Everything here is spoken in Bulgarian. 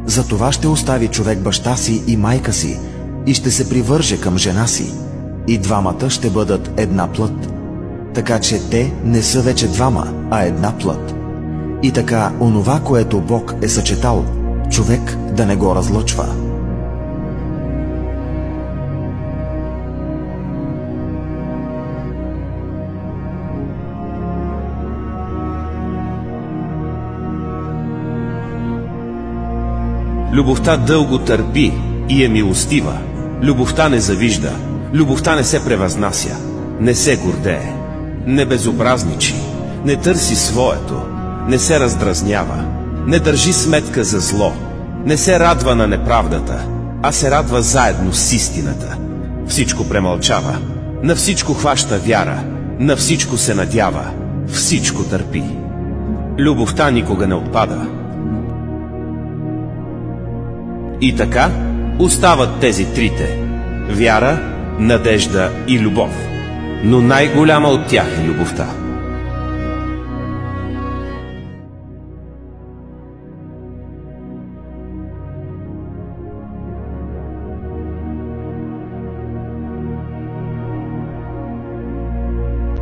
Затова ще остави човек баща си и майка си и ще се привърже към жена си, и двамата ще бъдат една плът. Така че те не са вече двама, а една плът. И така, онова, което Бог е съчетал, човек да не го разлъчва. Любовта дълго търпи и е милостива. Любовта не завижда. Любовта не се превъзнася. Не се гордее. Не безобразничи. Не търси своето. Не се раздразнява. Не държи сметка за зло. Не се радва на неправдата, а се радва заедно с истината. Всичко премълчава. На всичко хваща вяра. На всичко се надява. Всичко търпи. Любовта никога не отпада. И така остават тези трите – вяра, надежда и любов. Но най-голяма от тях е любовта.